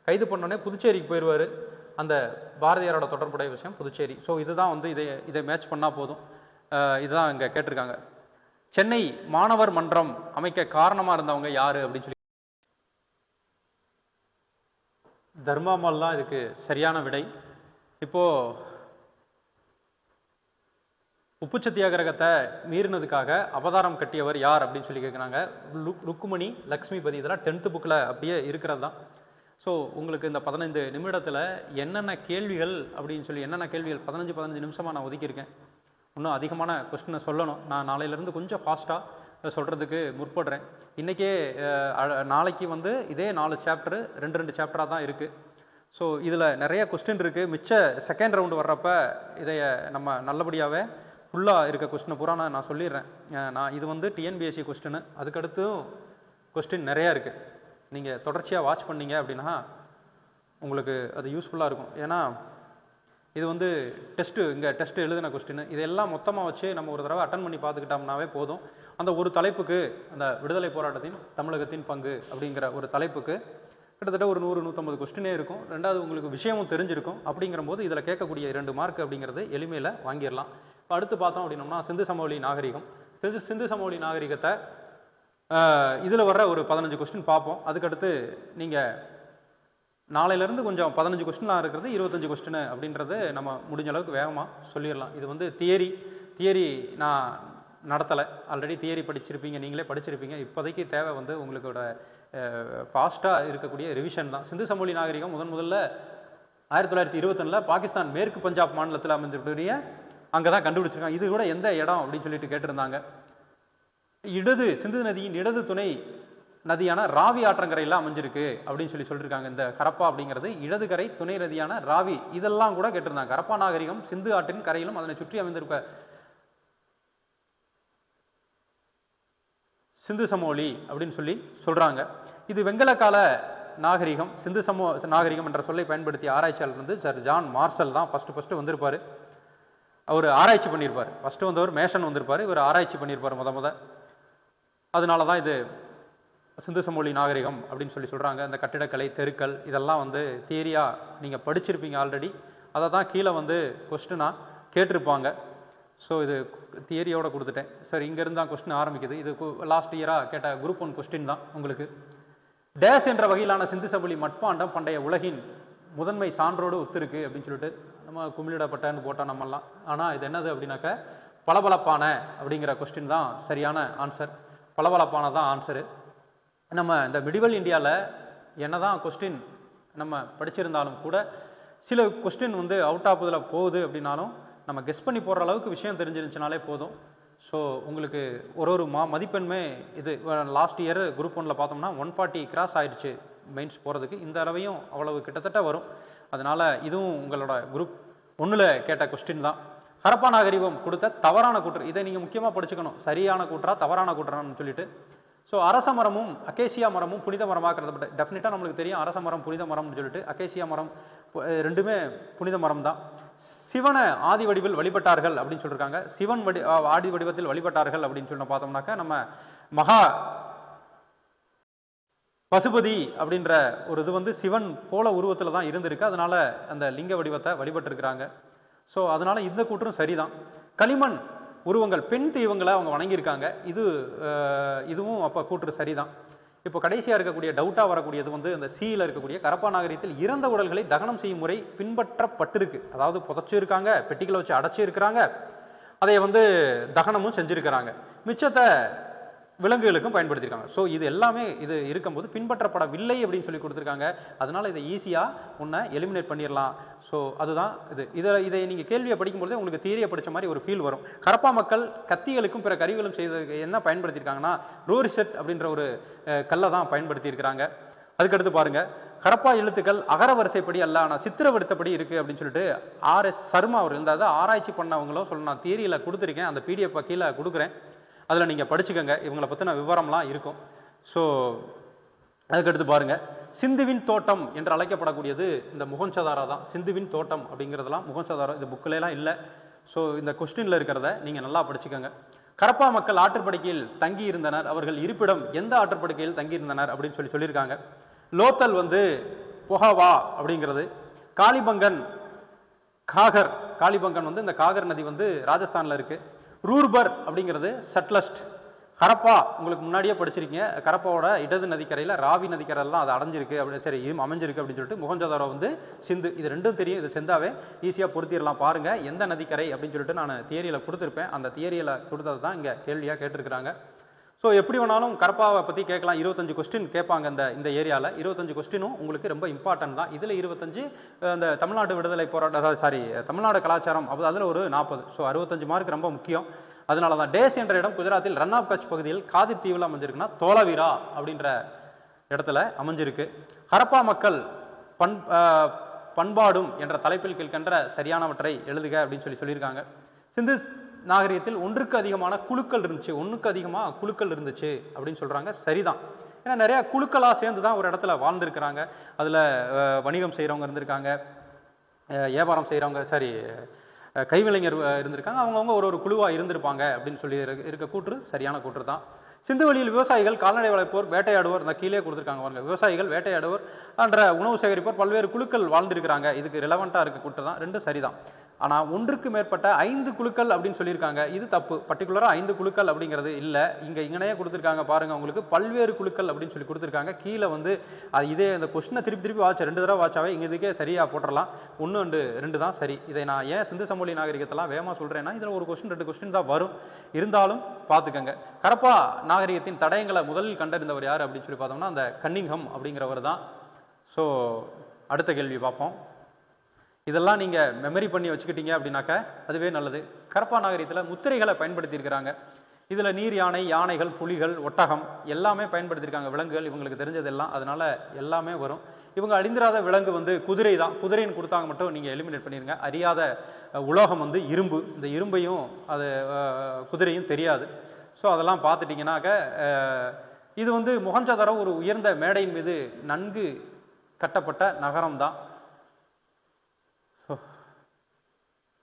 கைது பண்ணோடனே புதுச்சேரிக்கு போயிடுவார். அந்த பாரதியாரோட தொடர்புடைய விஷயம் புதுச்சேரி. ஸோ இதுதான் இதை மேட்ச் பண்ணால் போதும். இதுதான் இங்கே கேட்டிருக்காங்க. சென்னை மாணவர் மன்றம் அமைக்க காரணமாக இருந்தவங்க யார் அப்படின்னு சொல்லி தர்மாமல் தான் இதுக்கு சரியான விடை. இப்போது உப்பு சத்தியாகிரகத்தை மீறினதுக்காக அவதாரம் கட்டியவர் யார் அப்படின்னு சொல்லி கேட்குறாங்க. ருக்குமணி லக்ஷ்மிபதி. இதெல்லாம் 10th புக்கில் அப்படியே இருக்கிறது தான். ஸோ உங்களுக்கு இந்த 15 நிமிடத்தில் என்னென்ன கேள்விகள் அப்படின்னு சொல்லி என்னென்ன கேள்விகள் 15 நிமிஷமாக நான் ஒதுக்கியிருக்கேன். இன்னும் அதிகமான கொஸ்டினை சொல்லணும். நான் நாளையிலேருந்து கொஞ்சம் ஃபாஸ்ட்டாக சொல்கிறதுக்கு முற்படுறேன். இன்றைக்கே நாளைக்கு இதே 4 சாப்டரு 2 சாப்டராக தான் இருக்குது. ஸோ இதில் நிறைய கொஸ்டின் இருக்குது. மிச்ச செகண்ட் ரவுண்டு வர்றப்ப இதைய நம்ம நல்லபடியாகவே ஃபுல்லாக இருக்க கொஸ்டினை பூரா நான் சொல்லிடுறேன். இது டிஎன்பிஎஸ்சி கொஸ்டின். அதுக்கடுத்தும் கொஸ்டின் நிறையா இருக்குது. நீங்கள் தொடர்ச்சியாக வாட்ச் பண்ணீங்க அப்படின்னா உங்களுக்கு அது யூஸ்ஃபுல்லாக இருக்கும். ஏன்னா இது இங்கே டெஸ்ட்டு எழுதின கொஸ்டின். இதெல்லாம் மொத்தமாக வச்சு நம்ம ஒரு தடவை அட்டன் பண்ணி பார்த்துக்கிட்டோம்னாவே போதும். அந்த ஒரு தலைப்புக்கு, அந்த விடுதலை போராட்டத்தின் தமிழகத்தின் பங்கு அப்படிங்கிற ஒரு தலைப்புக்கு கிட்டத்தட்ட ஒரு 100-150 கொஸ்டினே இருக்கும். ரெண்டாவது உங்களுக்கு விஷயமும் தெரிஞ்சிருக்கும். அப்படிங்கிற போது இதில் கேட்கக்கூடிய 2 மார்க் அப்படிங்கிறது எளிமையில் வாங்கிடலாம். இப்போ அடுத்து பார்த்தோம் அப்படின்னோம்னா சிந்து சமவெளி நாகரிகம். சிந்து சமவெளி நாகரிகத்தை இதில் வர்ற ஒரு 15 கொஸ்டின் பார்ப்போம். அதுக்கடுத்து நீங்கள் நாளையிலேருந்து கொஞ்சம் 15 கொஸ்டின்லாம் இருக்கிறது 25 கொஸ்டின் அப்படின்றது நம்ம முடிஞ்ச அளவுக்கு வேகமாக சொல்லிடலாம். இது தியரி நான் நடத்தலை. ஆல்ரெடி தியரி படிச்சிருப்பீங்க, நீங்களே படிச்சிருப்பீங்க. இப்போதைக்கு தேவை உங்களுக்கோட ஃபாஸ்ட்டாக இருக்கக்கூடிய ரிவிஷன் தான். சிந்து சமவெளி நாகரிகம் முதல்ல 1921 பாகிஸ்தான் மேற்கு பஞ்சாப் மாநிலத்தில் அமைஞ்சிருக்கக்கூடிய அங்கே தான் கண்டுபிடிச்சிருக்காங்க. இது கூட எந்த இடம் அப்படின்னு சொல்லிட்டு கேட்டிருந்தாங்க. சிந்து நதியின் இடது துணை நதியான ராவி ஆற்றங்கரையில் அமைஞ்சிருக்கு அப்படின்னு சொல்லியிருக்காங்க. இந்த ஹரப்பா அப்படிங்கிறது இடதுகரை துணை நதியான ராவி. இதெல்லாம் கூட கேட்டிருந்தாங்க. ஹரப்பா நாகரிகம் சிந்து ஆற்றின் கரையிலும் அதனை சுற்றி அமைந்திருக்க சிந்து சமவெளி அப்படின்னு சொல்றாங்க. இது வெங்கலக்கால நாகரிகம். சிந்து நாகரிகம் என்ற சொல்லை பயன்படுத்திய ஆராய்ச்சியாளர் சர் ஜான் மார்ஷல் தான் ஃபர்ஸ்ட் வந்திருப்பார். அவர் ஆராய்ச்சி பண்ணியிருப்பார். ஃபர்ஸ்ட் வந்தவர் மேஷன் வந்திருப்பார். இவர் ஆராய்ச்சி பண்ணியிருப்பார் முத. அதனால தான் இது சிந்து சமவெளி நாகரிகம் அப்படின்னு சொல்கிறாங்க. இந்த கட்டிடக்கலை, தெருக்கள் இதெல்லாம் தியரியாக நீங்கள் படிச்சிருப்பீங்க ஆல்ரெடி. அதை தான் கீழே கொஸ்டினாக கேட்டிருப்பாங்க. ஸோ இது தியரியோடு கொடுத்துட்டேன். சரி, இங்கேருந்து தான் கொஸ்டின் ஆரம்பிக்குது. இது லாஸ்ட் இயராக கேட்ட குரூப் 1 கொஸ்டின் தான் உங்களுக்கு. டேஸ் என்ற வகையிலான சிந்து சமவெளி மட்பாண்டம் பண்டைய உலகின் முதன்மை சான்றோடு ஒத்துருக்கு அப்படின்னு சொல்லிட்டு நம்ம குமிழிடப்பட்டன்னு போட்டோம் நம்மெல்லாம். ஆனால் இது என்னது அப்படின்னாக்க பளபளப்பான அப்படிங்கிற கொஸ்டின் தான் சரியான ஆன்சர். பளபளப்பான தான் ஆன்சரு. நம்ம இந்த மிடிவல் இந்தியாவில் என்ன தான் கொஸ்டின் நம்ம படிச்சிருந்தாலும் கூட சில கொஸ்டின் அவுட் ஆஃப் இதில் போகுது அப்படின்னாலும் நம்ம கெஸ் பண்ணி போடுற அளவுக்கு விஷயம் தெரிஞ்சிருந்துச்சுனாலே போதும். ஸோ உங்களுக்கு ஒரு மதிப்பெண்மே இது லாஸ்ட் இயர் குரூப் 1 பார்த்தோம்னா 140 கிராஸ் ஆயிடுச்சு மெயின்ஸ் போகிறதுக்கு. இந்த அளவையும் அவ்வளவு கிட்டத்தட்ட வரும். அதனால் இதுவும் உங்களோட குரூப் 1 கேட்ட கொஸ்டின் தான். ஹரப்பா நாகரிகம் கொடுத்த தவறான கூற்று. இதை நீங்கள் முக்கியமாக படிச்சுக்கணும். சரியான கூற்றா தவறான கூற்றான்னு சொல்லிட்டு. ஸோ அரச மரமும் அகேசியா மரமும் புனித மரமாக்குறது டெஃபினட்டாக நம்மளுக்கு தெரியும். அரச மரம் புனித மரம்னு சொல்லிட்டு அகேசியா மரம் ரெண்டுமே புனித மரம் தான். சிவனை ஆதி வடிவில் வழிபட்டார்கள் அப்படின்னு சொல்லியிருக்காங்க. சிவன் ஆதி வடிவத்தில் வழிபட்டார்கள் அப்படின்னு சொல்லி பார்த்தோம்னாக்கா நம்ம பசுபதி அப்படின்ற ஒரு இது வந்து சிவன் போல உருவத்தில் தான் இருந்திருக்கு. அதனால அந்த லிங்க வடிவத்தை வழிபட்டிருக்கிறாங்க. ஸோ அதனால இந்த கூற்றும் சரிதான். களிமண் உருவங்கள் பெண் தெய்வங்களை அவங்க வணங்கியிருக்காங்க. இதுவும் அப்போ கூற்று சரிதான். இப்போ கடைசியாக இருக்கக்கூடிய டவுட்டாக வரக்கூடியது வந்து இந்த சீல இருக்கக்கூடிய கரப்பா நாகரிகத்தில் இறந்த உடல்களை தகனம் செய்யும் முறை பின்பற்றப்பட்டிருக்கு. அதாவது புதைச்சி இருக்காங்க, பெட்டிகளை வச்சு அடைச்சி இருக்கிறாங்க, அதை வந்து தகனமும் செஞ்சிருக்கிறாங்க, மிச்சத்தை விலங்குகளுக்கும் பயன்படுத்தியிருக்காங்க. ஸோ இது எல்லாமே இது இருக்கும்போது பின்பற்றப்படவில்லை அப்படின்னு சொல்லி கொடுத்துருக்காங்க. அதனால இதை ஈஸியாக உன்னை எலிமினேட் பண்ணிடலாம். ஸோ அதுதான் இதை நீங்கள் கேள்வியை படிக்கும்போதே உங்களுக்கு தியரியை படித்த மாதிரி ஒரு ஃபீல் வரும். கரப்பா மக்கள் கத்திகளுக்கும் பிற கருவிகளும் செய்த என்ன பயன்படுத்தியிருக்காங்கன்னா ரோரிசெட் அப்படின்ற ஒரு கல்லை தான் பயன்படுத்தியிருக்கிறாங்க. அதுக்கடுத்து பாருங்க, கரப்பா எழுத்துக்கள் அகர வரிசைப்படி அல்ல ஆனால் சித்திரவடுத்தப்படி இருக்கு அப்படின்னு சொல்லிட்டு ஆர்எஸ் சர்மா அவர் இருந்தால் ஆராய்ச்சி பண்ணவங்களும் சொல்ல நான் தியரியில் கொடுத்துருக்கேன். அந்த பிடிஎஃப் கீழே கொடுக்குறேன், அதில் நீங்கள் படிச்சுக்கோங்க. இவங்களை பற்றின விவரம்லாம் இருக்கும். ஸோ அதுக்கடுத்து பாருங்கள், சிந்துவின் தோட்டம் என்று அழைக்கப்படக்கூடியது இந்த முகஞ்சதாரா தான். சிந்துவின் தோட்டம் அப்படிங்கிறதெல்லாம் முகஞ்சதாரா, இது புக்கிலலாம் இல்லை. ஸோ இந்த கொஸ்டினில் இருக்கிறத நீங்கள் நல்லா படிச்சுக்கோங்க. கரப்பா மக்கள் ஆற்றுப்படுக்கையில் தங்கி இருந்தனர். அவர்கள் இருப்பிடம் எந்த ஆற்றுப்படுக்கையில் தங்கி இருந்தனர் அப்படின்னு சொல்லியிருக்காங்க. லோத்தல் வந்து பொஹாவா அப்படிங்கிறது. காளிபங்கன் காளிபங்கன் வந்து இந்த காகர் நதி வந்து ராஜஸ்தானில் இருக்குது. ரூர்பர் அப்படிங்கிறது சட்லஸ்ட். கரப்பா உங்களுக்கு முன்னாடியே படிச்சிருக்கீங்க. கரப்பாவோட இடது நதிக்கரையில் ராவி நதிக்கரையில் தான் அது அடைஞ்சிருக்கு அப்படி சரி இது அமைஞ்சிருக்கு அப்படின்னு சொல்லிட்டு முகஞ்சதாரோ வந்து சிந்து. இது ரெண்டும் தெரியும். இது செந்தாவே ஈஸியாக பொருத்திடலாம். பாருங்கள் எந்த நதிக்கரை அப்படின்னு சொல்லிட்டு நான் தியரியில் கொடுத்துருப்பேன். அந்த தியரியில் கொடுத்தது தான் இங்கே கேள்வியாக கேட்டிருக்கிறாங்க. ஸோ எப்படி வேணாலும் கரப்பாவை பற்றி கேட்கலாம். 25 கொஸ்டின் கேட்பாங்க இந்த ஏரியாவில். 25 கொஸ்டினும் உங்களுக்கு ரொம்ப இம்பார்ட்டன்ட் தான். இதில் 25 இந்த தமிழ்நாடு விடுதலை போராட்டம், அதாவது தமிழ்நாடு கலாச்சாரம், அதில் ஒரு 40. ஸோ 65 மார்க் ரொம்ப முக்கியம். அதனால தான் டேஸ் என்ற இடம் குஜராத்தில் ரன் ஆஃப் கட்ச் பகுதியில் காதிர் தீவில் அமைஞ்சிருக்குன்னா தோலவீரா அப்படின்ற இடத்துல அமைஞ்சிருக்கு. ஹரப்பா மக்கள் பண்பாடும் என்ற தலைப்பில் கீழ்கண்ட சரியானவற்றை எழுதுக அப்படின்னு சொல்லியிருக்காங்க. சிந்து நாகரிகத்தில் ஒன்றுக்கு அதிகமான குழுக்கள் இருந்துச்சு, அப்படின்னு சொல்றாங்க. சரிதான். ஏன்னா நிறைய குழுக்களாக சேர்ந்து தான் ஒரு இடத்துல வாழ்ந்துருக்கிறாங்க. அதில் வணிகம் செய்கிறவங்க இருந்திருக்காங்க, வியாபாரம் செய்கிறவங்க கைவிளைஞர் இருந்திருக்காங்க. அவங்கவுங்க ஒரு குழுவாக இருந்திருப்பாங்க அப்படின்னு சொல்லி இருக்க கூற்று சரியான கூற்று தான். சிந்து வெளியில் விவசாயிகள், கால்நடை வளர்ப்போர், வேட்டையாடுவோர், இந்த கீழே கொடுத்துருக்காங்க பாருங்க. விவசாயிகள், வேட்டையாடுவோர் என்ற உணவு சேகரிப்போர், பல்வேறு குழுக்கள் வாழ்ந்திருக்கிறாங்க. இதுக்கு ரிலவெண்ட்டாக இருக்க கூற்று தான். ரெண்டும் சரிதான். ஆனால் ஒன்றுக்கு மேற்பட்ட 5 குழுக்கள் அப்படின்னு சொல்லியிருக்காங்க. இது தப்பு. பர்டிகுலராக 5 குழுக்கள் அப்படிங்கிறது இல்லை. இங்கனையே கொடுத்துருக்காங்க பாருங்கள். உங்களுக்கு பல்வேறு குழுக்கள் அப்படின்னு சொல்லி கொடுத்துருக்காங்க. கீழே வந்து இதே இந்த கொஸ்டினை திருப்பி வாட்ச 2 தடவை வாட்சாவே இங்கே இதுக்கே சரியாக போட்டுடலாம். 1 2 தான் சரி. இதை நான் ஏன் சிந்து சமவெளி நாகரிகத்தெல்லாம் வேகமாக சொல்கிறேன்னா இதில் ஒரு கொஸ்டின் 2 கொஸ்டின் தான் வரும். இருந்தாலும் பார்த்துக்கங்க. கரப்பா நாகரிகத்தின் தடயங்களை முதலில் கண்டறிந்தவர் யார் அப்படின்னு சொல்லி பார்த்தோம்னா அந்த கன்னிங்ஹம் அப்படிங்கிறவர் தான். ஸோ அடுத்த கேள்வி பார்ப்போம். இதெல்லாம் நீங்கள் மெமரி பண்ணி வச்சுக்கிட்டீங்க அப்படின்னாக்க அதுவே நல்லது. கரப்பா நாகரிகத்தில் முத்திரைகளை பயன்படுத்தியிருக்கிறாங்க. இதில் நீர் யானை, யானைகள், புலிகள், ஒட்டகம் எல்லாமே பயன்படுத்தியிருக்காங்க. விலங்குகள் இவங்களுக்கு தெரிஞ்சதெல்லாம், அதனால எல்லாமே வரும். இவங்க அழிந்திராத விலங்கு வந்து குதிரை தான். குதிரைன்னு கொடுத்தாங்க மட்டும் நீங்கள் எலிமினேட் பண்ணிடுங்க. அறியாத உலோகம் வந்து இரும்பு. இந்த இரும்பையும் அது குதிரையும் தெரியாது. ஸோ அதெல்லாம் பார்த்துட்டிங்கனாக்க இது வந்து மொஹஞ்சதாரோ ஒரு உயர்ந்த மேடையின் மீது நன்கு கட்டப்பட்ட நகரம் தான்.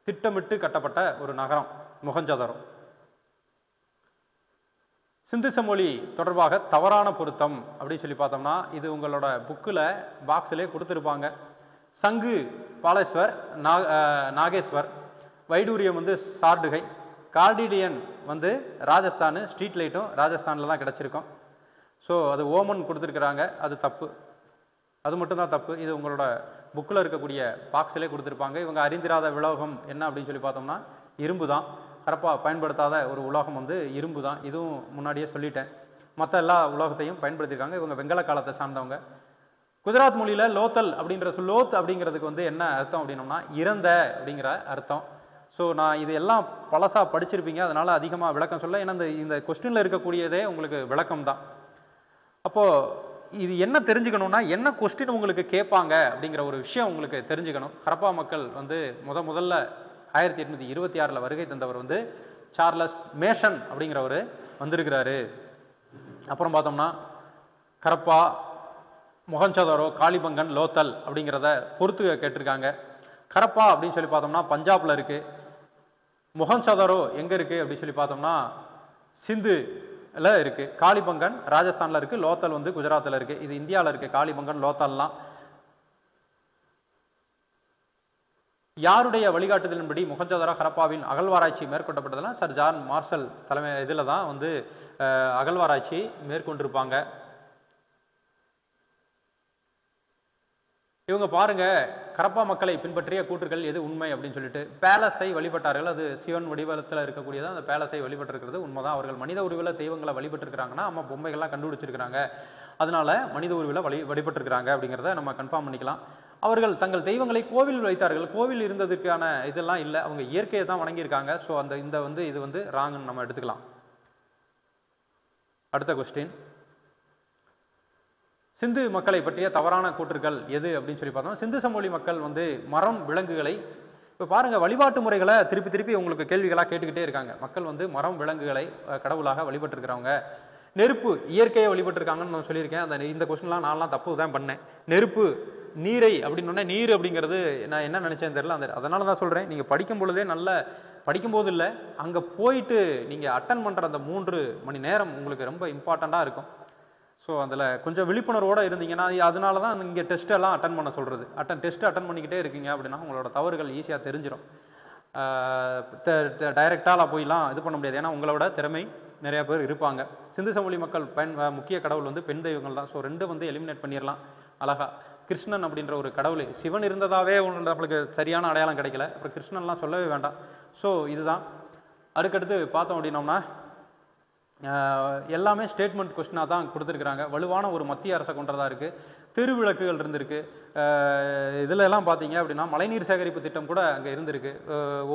திட்டமிட்டு கட்டப்பட்ட ஒரு நகரம் மொஹஞ்சதாரோ. சிந்து சமவெளி தொடர்பாக தவறான பொருத்தம் அப்படின்னு சொல்லி பார்த்தோம்னா இது உங்களோட புக்கில் பாக்ஸிலே கொடுத்துருப்பாங்க. சங்கு பாலேஸ்வர், நாகேஸ்வர், வைடூரியம் வந்து சார்டுகை, கார்டிடியன் வந்து ராஜஸ்தான், ஸ்ட்ரீட் லைட்டும் ராஜஸ்தானில் தான் கிடச்சிருக்கும். ஸோ அது ஓமன் கொடுத்துருக்குறாங்க. அது தப்பு. அது மட்டும்தான் தப்பு. இது உங்களோட புக்கில் இருக்கக்கூடிய பாக்ஸிலே கொடுத்துருப்பாங்க. இவங்க அறிந்திராத உலோகம் என்ன அப்படின்னு சொல்லி பார்த்தோம்னா இரும்பு தான். கரப்பா பயன்படுத்தாத ஒரு உலோகம் வந்து இரும்பு தான். இதுவும் முன்னாடியே சொல்லிட்டேன். மற்ற எல்லா உலோகத்தையும் பயன்படுத்தியிருக்காங்க. இவங்க வெங்கல காலத்தை சார்ந்தவங்க. குஜராத் மொழியில் லோத்தல் அப்படின்ற லோத் அப்படிங்கிறதுக்கு வந்து என்ன அர்த்தம் அப்படின்னோம்னா இறந்த அப்படிங்கிற அர்த்தம். ஸோ நான் இது எல்லாம் பழசாக படிச்சிருப்பீங்க, அதனால் அதிகமாக விளக்கம் சொல்ல. ஏன்னா இந்த கொஸ்டினில் இருக்கக்கூடியதே உங்களுக்கு விளக்கம் தான். அப்போது இது என்ன தெரிஞ்சுக்கணும்னா என்ன கொஸ்டின் உங்களுக்கு கேட்பாங்க அப்படிங்கிற ஒரு விஷயம் உங்களுக்கு தெரிஞ்சுக்கணும். ஹரப்பா மக்கள் வந்து முதல்ல 1826 வருகை தந்தவர் வந்து சார்லஸ் மேஷன் அப்படிங்கிறவர் வந்திருக்கிறாரு. அப்புறம் பார்த்தோம்னா கரப்பா, மொஹஞ்சதாரோ, காளிபங்கன், லோத்தல் அப்படிங்கிறத பொறுத்து கேட்டிருக்காங்க. கரப்பா அப்படின்னு சொல்லி பார்த்தோம்னா பஞ்சாப்ல இருக்கு. மொஹஞ்சதாரோ எங்கே இருக்குது அப்படின்னு சொல்லி பார்த்தோம்னா சிந்து இருக்குது, காளிபங்கன் ராஜஸ்தானில் இருக்குது, லோத்தல் வந்து குஜராத்தில் இருக்குது. இது இந்தியாவில் இருக்குது. காளிபங்கன் லோத்தல்லாம் யாருடைய வழிகாட்டுதலின்படி மொஹஞ்சதாரோ ஹரப்பாவின் அகழ்வாராய்ச்சி மேற்கொள்ளப்பட்டதெல்லாம் சர் ஜான் மார்ஷல் தலைமை இதில் தான் வந்து அகழ்வாராய்ச்சி மேற்கொண்டிருப்பாங்க. இவங்க பாருங்க, ஹரப்பா மக்களை பின்பற்றிய கூற்றுகள் எது உண்மை அப்படின்னு சொல்லிட்டு பேலஸை வழிபட்டார்கள். அது சிவன் வடிவத்தில் இருக்கக்கூடியதான் அந்த பேலஸை வழிபட்டிருக்கிறது உண்மைதான். அவர்கள் மனித உருவில் தெய்வங்களை வழிபட்டிருக்கிறாங்கன்னா அம்மா பொம்மைகள்லாம் கண்டுபிடிச்சிருக்கிறாங்க, அதனால மனித உருவில் வழிபட்டிருக்கிறாங்க அப்படிங்கிறத நம்ம கன்ஃபார்ம் பண்ணிக்கலாம். அவர்கள் தங்கள் தெய்வங்களை கோவில் வைத்தார்கள். கோவில் இருந்ததுக்கான இதெல்லாம் இல்லை, அவங்க இயற்கையை தான் வணங்கியிருக்காங்க. ஸோ இது வந்து ராங்குன்னு நம்ம எடுத்துக்கலாம். அடுத்த கொஸ்டின், சிந்து மக்களை பற்றிய தவறான கூற்றுகள் எது அப்படின்னு சொல்லி பார்த்தோம். சிந்து சமவெளி மக்கள் வந்து மரம் விலங்குகளை, இப்போ பாருங்க, வழிபாட்டு முறைகளை திருப்பி திருப்பி உங்களுக்கு கேள்விகளாக கேட்டுக்கிட்டே இருக்காங்க. மக்கள் வந்து மரம் விலங்குகளை கடவுளாக வழிபட்டிருக்கிறவங்க. நெருப்பு இயற்கையை வழிபட்டிருக்காங்கன்னு நான் சொல்லியிருக்கேன். இந்த கொஸ்டின்லாம் நான்லாம் தப்பு தான் பண்ணேன். நெருப்பு நீரை அப்படின்னு நீர் அப்படிங்கிறது நான் என்ன நினைச்சேன்னு தெரியல. அதனால தான் சொல்கிறேன், நீங்கள் படிக்கும் பொழுதே நல்ல படிக்கும்போது இல்லை, அங்கே போயிட்டு நீங்கள் அட்டன் பண்ணுற அந்த 3 மணி நேரம் உங்களுக்கு ரொம்ப இம்பார்ட்டண்ட்டாக இருக்கும். ஸோ அதில் கொஞ்சம் விழிப்புணர்வோடு இருந்தீங்கன்னா, அதனால தான் இங்கே டெஸ்ட்டெல்லாம் அட்டன் பண்ண சொல்கிறது. டெஸ்ட்டு அட்டன் பண்ணிக்கிட்டே இருக்கீங்க அப்படின்னா உங்களோட தவறுகள் ஈஸியாக தெரிஞ்சிடும். டைரெக்டாக போயெல்லாம் இது பண்ண முடியாது, ஏன்னா உங்களோட திறமை நிறையா பேர் இருப்பாங்க. சிந்து சமவெளி மக்கள் முக்கிய கடவுள் வந்து பெண் தெய்வங்கள் தான். ஸோ 2 வந்து எலிமினேட் பண்ணிடலாம் அழகா. கிருஷ்ணன் அப்படின்ற ஒரு கடவுள், சிவன் இருந்ததாகவே நம்மளுக்கு சரியான அடையாளம் கிடைக்கல, அப்புறம் கிருஷ்ணன்லாம் சொல்லவே வேண்டாம். ஸோ இதுதான். அதுக்கடுத்து பார்த்தோம் அப்படின்னோம்னா எல்லாமே ஸ்டேட்மெண்ட் கொஸ்டினாக தான் கொடுத்துருக்குறாங்க. வலுவான ஒரு மத்திய அரசை கொண்டதாக இருக்குது. திருவிளக்குகள் இருந்திருக்கு. இதில் எல்லாம் பார்த்தீங்க அப்படின்னா மழைநீர் சேகரிப்பு திட்டம் கூட அங்கே இருந்திருக்கு.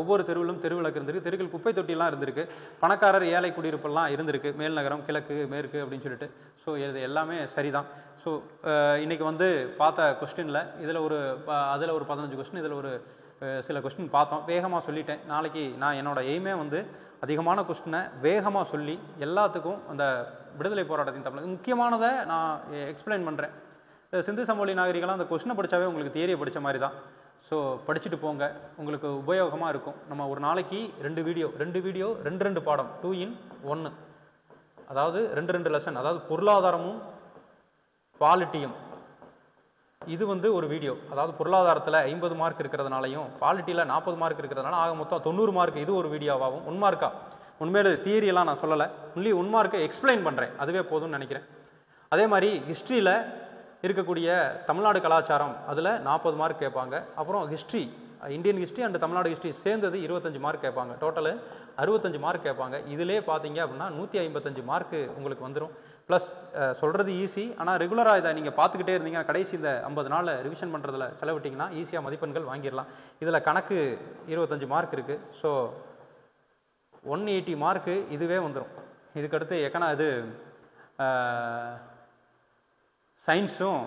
ஒவ்வொரு தெருவிலும் தெருவிளக்கு இருந்திருக்கு. தெருவில் குப்பை தொட்டிலாம் இருந்திருக்கு. பணக்காரர் ஏழை குடியிருப்பெல்லாம் இருந்திருக்கு. மேல் நகரம், கிழக்கு, மேற்கு அப்படின்னு சொல்லிட்டு. ஸோ இது எல்லாமே சரிதான். ஸோ இன்றைக்கி வந்து பார்த்த கொஸ்டினில் அதில் ஒரு 15 கொஸ்டின், இதில் ஒரு சில கொஸ்டின் பார்த்தோம். வேகமாக சொல்லிட்டேன். நாளைக்கு நான் என்னோடய எய்மே வந்து அதிகமான கொஸ்டினை வேகமாக சொல்லி எல்லாத்துக்கும் அந்த விடுதலை போராட்டத்தின் தமிழ் முக்கியமானதை நான் எக்ஸ்பிளைன் பண்ணுறேன். சிந்து சமவெளி நாகரிகெல்லாம் அந்த கொஸ்டினை படித்தாவே உங்களுக்கு தியரியை படித்த மாதிரி தான். ஸோ படிச்சுட்டு போங்க, உங்களுக்கு உபயோகமாக இருக்கும். நம்ம ஒரு நாளைக்கு 2 வீடியோ 2 பாடம் 2 in 1, அதாவது 2 லெசன், அதாவது பொருளாதாரமும் பாலிட்டியும். இது வந்து ஒரு வீடியோ, அதாவது பொருளாதாரத்தில் 50 மார்க் இருக்கிறதுனாலையும் பாலிட்டியில் 40 மார்க் இருக்கிறதுனால ஆக மொத்தம் 90 மார்க். இது ஒரு வீடியோவாகும். 1 மார்க்கா உண்மையிலே தியரியெல்லாம் நான் சொல்லலை, ஒன்லி 1 மார்க்கை எக்ஸ்பிளைன் பண்ணுறேன், அதுவே போதும்னு நினைக்கிறேன். அதே மாதிரி ஹிஸ்ட்ரியில் இருக்கக்கூடிய தமிழ்நாடு கலாச்சாரம் அதில் 40 மார்க் கேட்பாங்க. அப்புறம் history, Indian history and Tamil Nadu history சேர்ந்தது 25 மார்க் கேட்பாங்க. டோட்டலு 65 மார்க் கேட்பாங்க. இதிலே பார்த்தீங்க அப்படின்னா 155 மார்க்கு உங்களுக்கு வந்துடும். ப்ளஸ் சொல்கிறது ஈஸி, ஆனால் ரெகுலராக இதை நீங்கள் பார்த்துக்கிட்டே இருந்தீங்கன்னா கடைசி இந்த 50 நாளில் ரிவிஷன் பண்ணுறதுல செலவிட்டிங்கன்னா ஈஸியாக மதிப்பெண்கள் வாங்கிடலாம். இதில் கணக்கு 25 மார்க் இருக்குது. ஸோ 180 மார்க்கு இதுவே வந்துடும். இதுக்கடுத்து இது சயின்ஸும்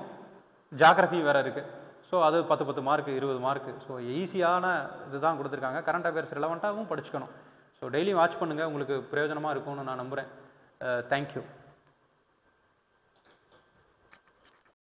ஜாகிரஃபி வேறு இருக்குது. ஸோ அது 10 மார்க்கு 20 மார்க்கு. ஸோ ஈஸியான இதுதான் கொடுத்துருக்காங்க. கரண்ட் அஃபேர்ஸ் ரிலவெண்ட்டாகவும் படிச்சுக்கணும். ஸோ டெய்லியும் வாட்ச் பண்ணுங்கள், உங்களுக்கு பிரயோஜனமாக இருக்கும்னு நான் நம்புகிறேன். தேங்க்யூ.